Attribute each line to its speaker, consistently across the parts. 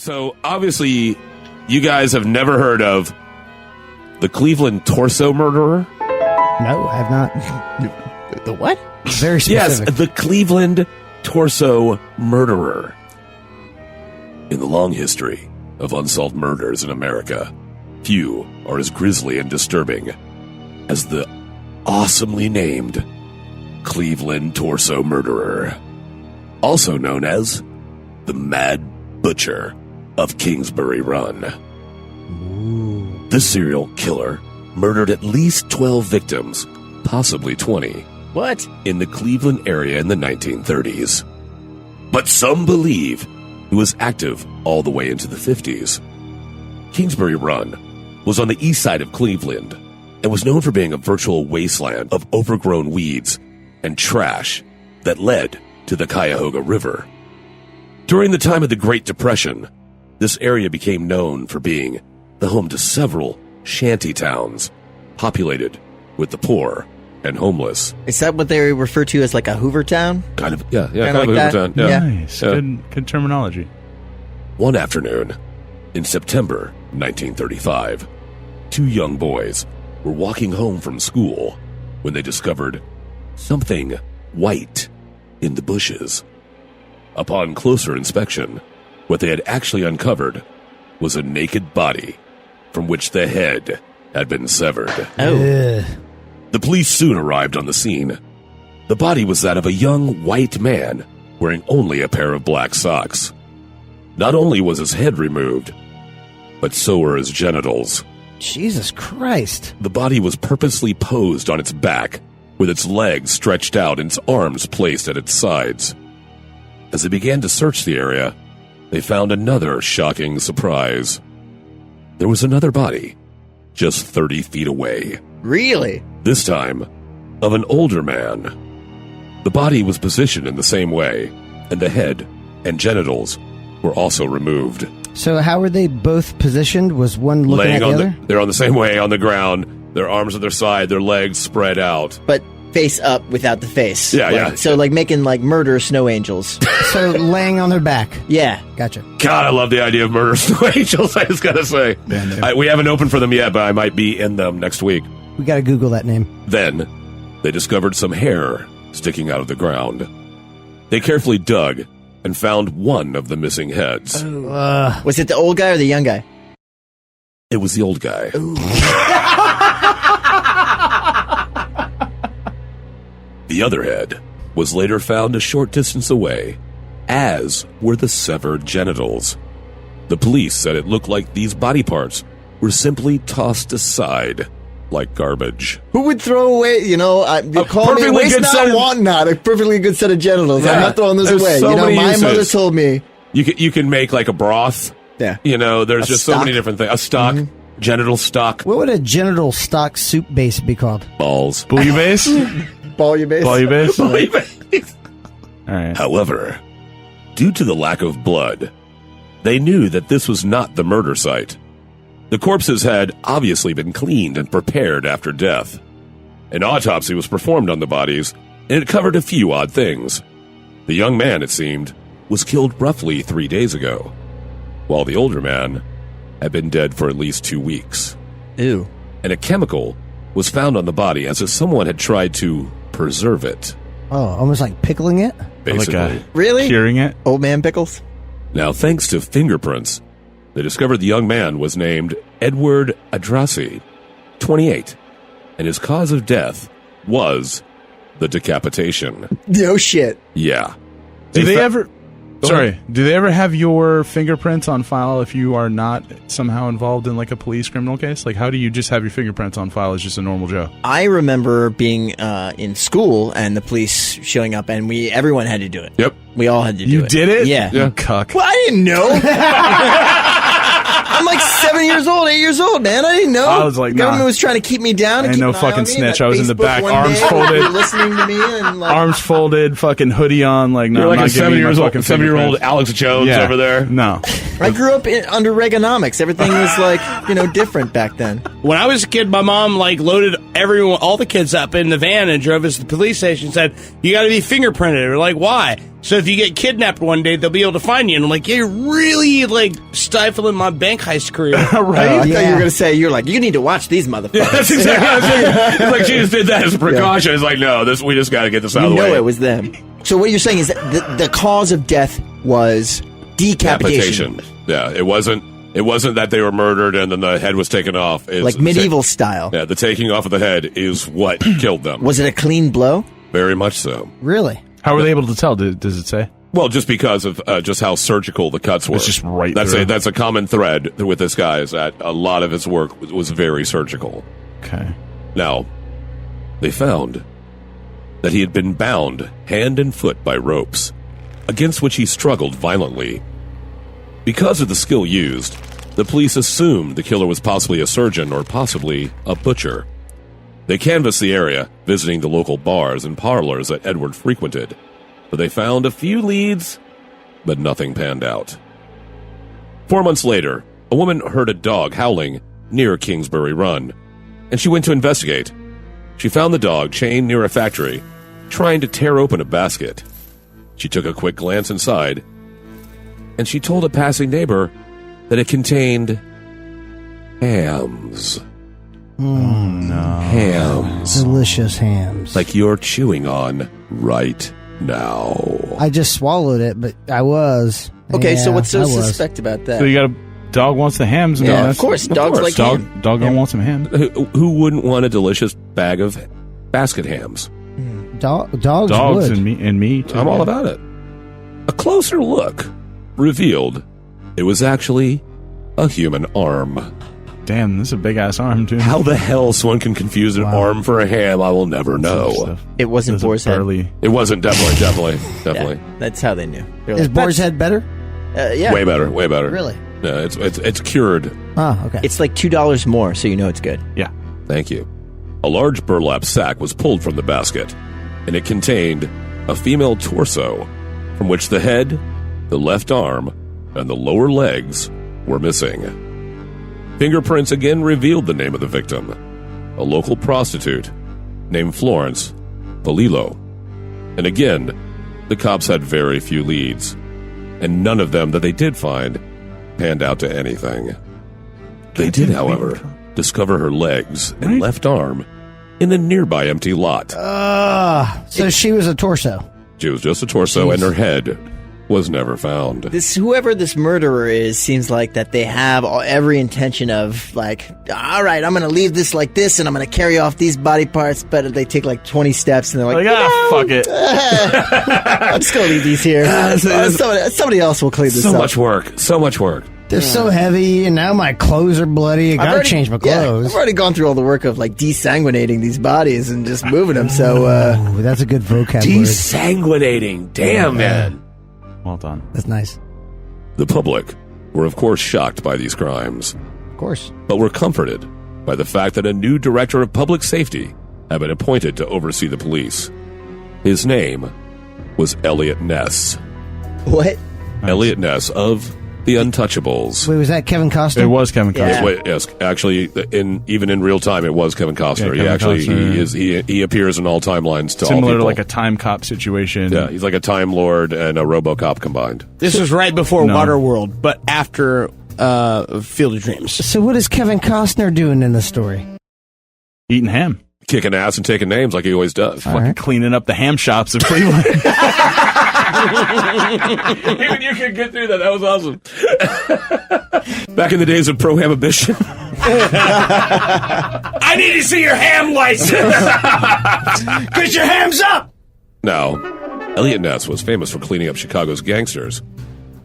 Speaker 1: So, obviously, you guys have never heard of the Cleveland torso murderer?
Speaker 2: No, I have not.
Speaker 3: The what?
Speaker 2: Very specific.
Speaker 1: Yes, the Cleveland torso murderer. In the long history of unsolved murders in America, few are as grisly and disturbing as the awesomely named Cleveland torso murderer, also known as the Mad Butcher of Kingsbury Run. Ooh. This serial killer murdered at least 12 victims, possibly 20.
Speaker 3: What?
Speaker 1: In the Cleveland area in the 1930s. But some believe he was active all the way into the 50s. Kingsbury Run was on the east side of Cleveland and was known for being a virtual wasteland of overgrown weeds and trash that led to the Cuyahoga River. During the time of the Great Depression, this area became known for being the home to several shanty towns populated with the poor and homeless.
Speaker 3: Is that what they refer to as like a Hoover town?
Speaker 1: Kind of, yeah,
Speaker 3: Kinda
Speaker 1: kind of
Speaker 3: like
Speaker 1: a
Speaker 3: that?
Speaker 1: Hoover town. Yeah.
Speaker 4: Nice.
Speaker 1: Yeah.
Speaker 4: Good terminology.
Speaker 1: One afternoon, in September 1935, two young boys were walking home from school when they discovered something white in the bushes. Upon closer inspection, what they had actually uncovered was a naked body from which the head had been severed.
Speaker 3: Oh.
Speaker 1: The police soon arrived on the scene. The body was that of a young white man wearing only a pair of black socks. Not only was his head removed, but so were his genitals.
Speaker 2: Jesus Christ.
Speaker 1: The body was purposely posed on its back, with its legs stretched out and its arms placed at its sides. As they began to search the area, they found another shocking surprise. There was another body, just 30 feet away.
Speaker 3: Really?
Speaker 1: This time, of an older man. The body was positioned in the same way, and the head and genitals were also removed.
Speaker 2: So how were they both positioned? Was one looking at the other?
Speaker 1: They're on the same way on the ground, their arms at their side, their legs spread out.
Speaker 3: But face up without the face.
Speaker 1: Yeah,
Speaker 3: Like,
Speaker 1: yeah.
Speaker 3: So like making like murder snow angels.
Speaker 2: So laying on their back.
Speaker 3: Yeah.
Speaker 2: Gotcha.
Speaker 1: God, I love the idea of murder snow angels, I just gotta say. We haven't opened for them yet, but I might be in them next week.
Speaker 2: We gotta Google that name.
Speaker 1: Then, they discovered some hair sticking out of the ground. They carefully dug and found one of the missing heads.
Speaker 3: Was it the old guy or the young guy?
Speaker 1: It was the old guy. The other head was later found a short distance away, as were the severed genitals. The police said it looked like these body parts were simply tossed aside like garbage.
Speaker 3: Who would throw away, you know, call me a waste not, want not, a perfectly good set of genitals.
Speaker 1: Yeah.
Speaker 3: I'm not throwing this
Speaker 1: There's
Speaker 3: away.
Speaker 1: so
Speaker 3: You know,
Speaker 1: many
Speaker 3: my
Speaker 1: uses.
Speaker 3: mother told me.
Speaker 1: You can make like a broth.
Speaker 3: Yeah.
Speaker 1: You know, there's
Speaker 3: A
Speaker 1: just
Speaker 3: stock.
Speaker 1: so many different things. A stock, genital stock,
Speaker 2: What would a genital stock soup base be called?
Speaker 1: balls.
Speaker 4: Bouillabaisse?
Speaker 3: Bouillabaisse.
Speaker 4: Bouillabaisse? All right.
Speaker 1: However, due to the lack of blood, they knew that this was not the murder site. The corpses had obviously been cleaned and prepared after death. An autopsy was performed on the bodies, and it covered a few odd things. The young man, it seemed, was killed roughly 3 days ago, while the older man had been dead for at least 2 weeks.
Speaker 3: Ew.
Speaker 1: And a chemical was found on the body as if someone had tried to preserve it,
Speaker 2: Oh, almost like pickling it?
Speaker 1: basically.
Speaker 4: Like
Speaker 3: Really?
Speaker 4: curing it?
Speaker 3: Old man pickles?
Speaker 1: Now, thanks to fingerprints, they discovered the young man was named Edward Adrassi, 28, and his cause of death was the decapitation.
Speaker 3: No shit.
Speaker 1: Yeah.
Speaker 4: Do they
Speaker 1: fa-
Speaker 4: ever...
Speaker 1: Go
Speaker 4: Sorry.
Speaker 1: ahead.
Speaker 4: Do they ever have your fingerprints on file if you are not somehow involved in like a police criminal case? Like, how do you just have your fingerprints on file as just a normal Joe?
Speaker 3: I remember being in school and the police showing up, and everyone had to do it.
Speaker 1: Yep.
Speaker 3: We all had to do
Speaker 4: You
Speaker 3: it.
Speaker 4: did it?
Speaker 3: Yeah.
Speaker 4: You cuck.
Speaker 3: Well, I didn't know. I'm like 7 years old, 8 years old, man. I didn't know.
Speaker 4: I was like,
Speaker 3: government
Speaker 4: nah.
Speaker 3: was trying to keep me down.
Speaker 4: I
Speaker 3: And
Speaker 4: ain't
Speaker 3: keep
Speaker 4: no
Speaker 3: an eye
Speaker 4: fucking
Speaker 3: on me.
Speaker 4: snitch.
Speaker 3: And
Speaker 4: I was in the
Speaker 3: Facebook
Speaker 4: back,
Speaker 3: one
Speaker 4: arms
Speaker 3: day,
Speaker 4: folded.
Speaker 3: they were listening to me and like,
Speaker 4: Arms folded, fucking hoodie on. Like, no,
Speaker 1: You're
Speaker 4: I'm
Speaker 1: like
Speaker 4: not
Speaker 1: a
Speaker 4: giving you my
Speaker 1: 7-year-old
Speaker 4: fucking fingerprints.
Speaker 1: Alex Jones
Speaker 4: Yeah.
Speaker 1: over there.
Speaker 4: No.
Speaker 3: I grew up under Reaganomics. Everything was like, different back then.
Speaker 5: When I was a kid, my mom loaded all the kids up in the van and drove us to the police station and said, "You got to be fingerprinted." We're like, "Why?" "So if you get kidnapped one day, they'll be able to find you." And I'm like, "You're really stifling my bank heist career."
Speaker 3: Right? I thought you were going to say, "You need to watch these motherfuckers."
Speaker 1: Yeah, that's exactly what I was thinking. It's like she just did that as a precaution. Yeah. It's like, no, we just got to get this out of the way.
Speaker 3: It was them. So what you're saying is that the cause of death was decapitation.
Speaker 1: Yeah, it wasn't that they were murdered and then the head was taken off. It's
Speaker 3: like medieval style.
Speaker 1: Yeah, the taking off of the head is what killed them.
Speaker 3: Was it a clean blow?
Speaker 1: Very much so.
Speaker 2: Really?
Speaker 4: How were they able to tell? Does it say?
Speaker 1: Well, just because of just how surgical the cuts were.
Speaker 4: It's just right
Speaker 1: through. That's a common thread with this guy, is that a lot of his work was very surgical.
Speaker 4: Okay.
Speaker 1: Now, they found that he had been bound hand and foot by ropes, against which he struggled violently. Because of the skill used, the police assumed the killer was possibly a surgeon or possibly a butcher. They canvassed the area, visiting the local bars and parlors that Edward frequented, but they found a few leads, but nothing panned out. 4 months later, a woman heard a dog howling near Kingsbury Run, and she went to investigate. She found the dog chained near a factory, trying to tear open a basket. She took a quick glance inside, and she told a passing neighbor that it contained hams.
Speaker 2: Oh, no.
Speaker 1: Hams.
Speaker 2: Delicious hams.
Speaker 1: Like you're chewing on right now.
Speaker 2: I just swallowed it, but I was.
Speaker 3: Okay,
Speaker 2: yeah,
Speaker 3: so what's so suspect about that?
Speaker 4: So you got a dog wants the hams.
Speaker 3: Yeah, of course. Dogs like ham.
Speaker 4: Dog don't want some ham.
Speaker 1: Who wouldn't want a delicious bag of basket hams?
Speaker 2: Dogs would.
Speaker 4: and me too.
Speaker 1: I'm all about it. A closer look revealed it was actually a human arm.
Speaker 4: Damn, this is a big-ass arm, too.
Speaker 1: How the hell someone can confuse an arm for a ham, I will never know.
Speaker 3: It wasn't boar's head.
Speaker 1: It wasn't, definitely.
Speaker 3: Yeah, that's how they knew.
Speaker 2: Is boar's head better?
Speaker 3: Yeah.
Speaker 1: Way better.
Speaker 2: Really?
Speaker 1: Yeah, it's cured.
Speaker 2: Oh, okay.
Speaker 3: It's like $2 more, so you know it's good.
Speaker 4: Yeah.
Speaker 1: Thank you. A large burlap sack was pulled from the basket, and it contained a female torso from which the head, the left arm, and the lower legs were missing. Fingerprints again revealed the name of the victim, a local prostitute named Florence Polillo. And again, the cops had very few leads, and none of them that they did find panned out to anything. They did, however, discover her legs and left arm in a nearby empty lot.
Speaker 2: So she was a torso.
Speaker 1: She was just a torso, and her head was never found.
Speaker 3: Whoever this murderer is seems like that they have every intention of, like, all right, I'm going to leave this like this, and I'm going to carry off these body parts, but they take like 20 steps, and they're like,
Speaker 4: fuck it.
Speaker 3: I'm just going to leave these here. Somebody else will clean this up.
Speaker 1: So much work.
Speaker 2: They're so heavy, and now my clothes are bloody. I gotta change my clothes.
Speaker 3: I've already gone through all the work of like desanguinating these bodies and just moving them. So
Speaker 2: that's a good vocab word.
Speaker 1: Desanguinating. Damn, man.
Speaker 4: Well done.
Speaker 2: That's nice.
Speaker 1: The public were, of course, shocked by these crimes.
Speaker 2: Of course.
Speaker 1: But were comforted by the fact that a new director of public safety had been appointed to oversee the police. His name was Elliot Ness.
Speaker 3: What?
Speaker 1: Elliot Ness of The Untouchables.
Speaker 2: Wait, was that Kevin Costner?
Speaker 4: It was Kevin Costner.
Speaker 1: Yeah. Yes, actually, even in real time, it was Kevin Costner. He appears in all timelines to all people.
Speaker 4: Similar to like a time cop situation.
Speaker 1: Yeah, he's like a Time Lord and a RoboCop combined.
Speaker 5: This was right before Waterworld, but after Field of Dreams.
Speaker 2: So what is Kevin Costner doing in the story?
Speaker 4: Eating ham.
Speaker 1: Kicking ass and taking names like he always does.
Speaker 4: Fucking cleaning up the ham shops of Cleveland.
Speaker 1: Even you could get through that. That was awesome. Back in the days of prohibition.
Speaker 5: I need to see your ham license. Get your hams up.
Speaker 1: Now, Elliot Ness was famous for cleaning up Chicago's gangsters,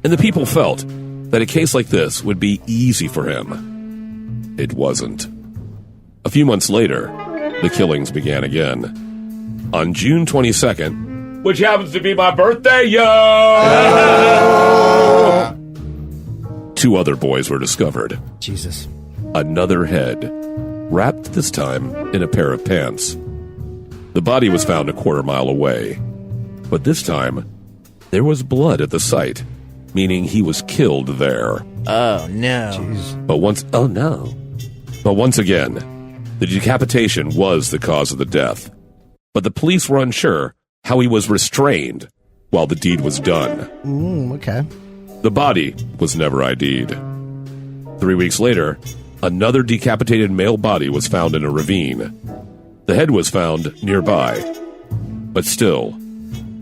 Speaker 1: and the people felt that a case like this would be easy for him. It wasn't. A few months later, the killings began again. On June 22nd, which happens to be my birthday, two other boys were discovered.
Speaker 2: Jesus.
Speaker 1: Another head, wrapped this time in a pair of pants. The body was found a quarter mile away, but this time, there was blood at the site, meaning he was killed there.
Speaker 3: Oh, no.
Speaker 1: But once again, the decapitation was the cause of the death. But the police were unsure how he was restrained while the deed was done.
Speaker 2: Okay.
Speaker 1: The body was never ID'd. 3 weeks later, another decapitated male body was found in a ravine. The head was found nearby, but still,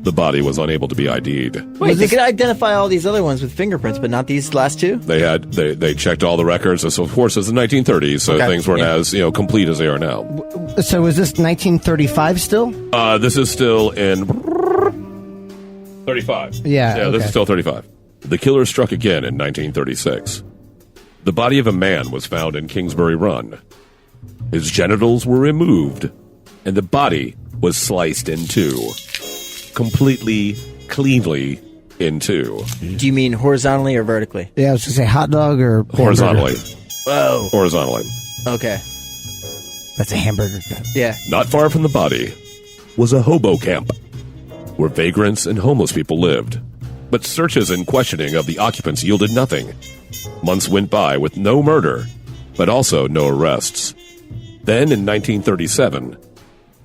Speaker 1: the body was unable to be ID'd.
Speaker 3: Wait, they could identify all these other ones with fingerprints, but not these last two?
Speaker 1: They checked all the records. So of course, it's the 1930s, so things weren't as complete as they are now.
Speaker 2: So was this 1935 still?
Speaker 1: This is still in 35.
Speaker 2: Yeah,
Speaker 1: this is still 35. The killer struck again in 1936. The body of a man was found in Kingsbury Run. His genitals were removed, and the body was sliced in two. Completely, cleanly in two.
Speaker 3: Do you mean horizontally or vertically?
Speaker 2: Yeah, I was going to say hot dog or
Speaker 1: horizontally.
Speaker 3: Whoa.
Speaker 1: Horizontally.
Speaker 3: Okay.
Speaker 2: That's a hamburger.
Speaker 3: Yeah.
Speaker 1: Not far from the body was a hobo camp where vagrants and homeless people lived. But searches and questioning of the occupants yielded nothing. Months went by with no murder, but also no arrests. Then, in 1937,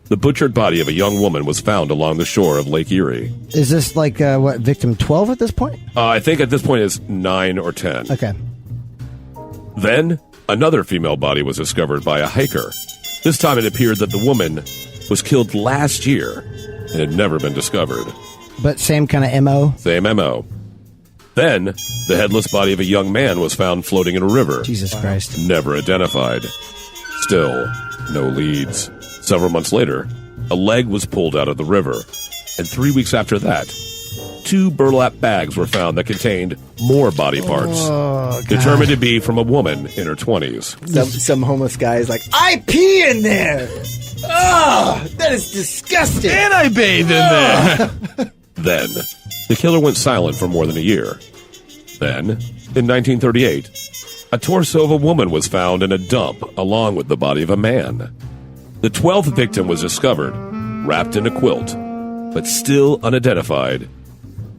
Speaker 1: the butchered body of a young woman was found along the shore of Lake Erie.
Speaker 2: Is this like, victim 12 at this point?
Speaker 1: I think at this point it's 9 or 10.
Speaker 2: Okay.
Speaker 1: Then, another female body was discovered by a hiker. This time it appeared that the woman was killed last year and had never been discovered.
Speaker 2: But same kind of MO?
Speaker 1: Same MO. Then, the headless body of a young man was found floating in a river.
Speaker 2: Jesus Christ.
Speaker 1: Never identified. Still, no leads. Several months later, a leg was pulled out of the river. And 3 weeks after that, 2 burlap bags were found that contained more body parts.
Speaker 2: Oh,
Speaker 1: determined to be from a woman in her 20s.
Speaker 3: Some homeless guy is like, I pee in there! Oh, that is disgusting!
Speaker 4: And I bathed in there.
Speaker 1: Then, the killer went silent for more than a year. Then, in 1938, a torso of a woman was found in a dump along with the body of a man. The 12th victim was discovered, wrapped in a quilt, but still unidentified,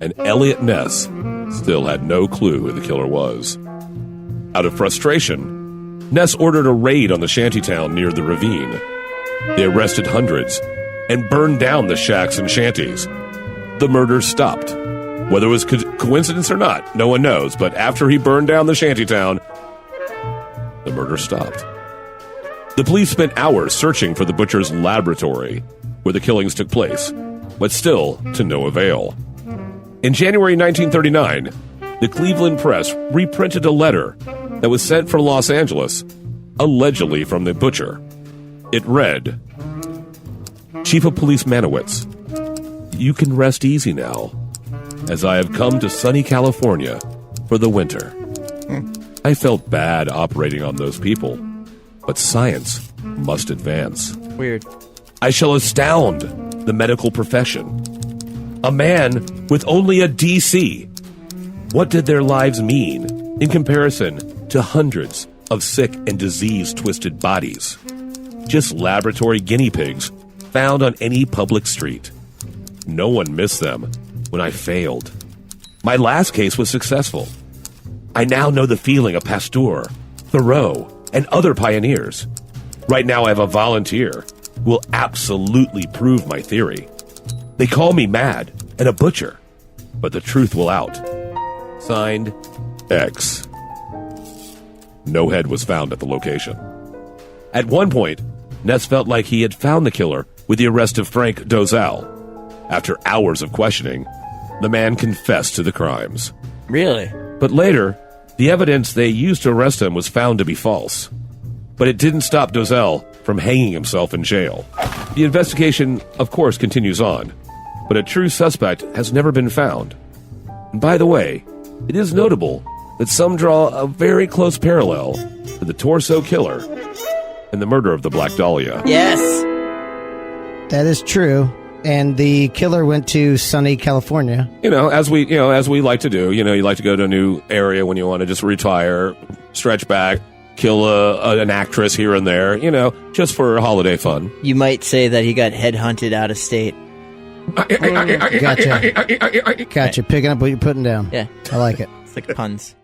Speaker 1: and Elliot Ness still had no clue who the killer was. Out of frustration, Ness ordered a raid on the shantytown near the ravine. They arrested hundreds and burned down the shacks and shanties. The murders stopped. Whether it was coincidence or not, no one knows, but after he burned down the shantytown, the murder stopped. The police spent hours searching for the butcher's laboratory where the killings took place, but still to no avail. In January 1939, the Cleveland Press reprinted a letter that was sent from Los Angeles, allegedly from the butcher. It read, Chief of Police Manowitz, you can rest easy now, as I have come to sunny California for the winter. I felt bad operating on those people, but science must advance.
Speaker 3: Weird.
Speaker 1: I shall astound the medical profession. A man with only a DC. What did their lives mean in comparison to hundreds of sick and disease-twisted bodies? Just laboratory guinea pigs found on any public street. No one missed them when I failed. My last case was successful. I now know the feeling of Pasteur, Thoreau, and other pioneers. Right now I have a volunteer who will absolutely prove my theory. They call me mad and a butcher, but the truth will out. Signed, X. No head was found at the location. At one point, Ness felt like he had found the killer with the arrest of Frank Dozal. After hours of questioning, the man confessed to the crimes.
Speaker 3: Really?
Speaker 1: But later, the evidence they used to arrest him was found to be false. But it didn't stop Dozal from hanging himself in jail. The investigation, of course, continues on, but a true suspect has never been found. And by the way, it is notable that some draw a very close parallel to the Torso Killer and the murder of the Black Dahlia.
Speaker 3: Yes.
Speaker 2: That is true. And the killer went to sunny California.
Speaker 1: As we like to do. You like to go to a new area when you want to just retire, stretch back, kill an actress here and there, just for holiday fun.
Speaker 3: You might say that he got headhunted out of state.
Speaker 2: Gotcha. Picking up what you're putting down.
Speaker 3: Yeah,
Speaker 2: I like it.
Speaker 3: it's like puns.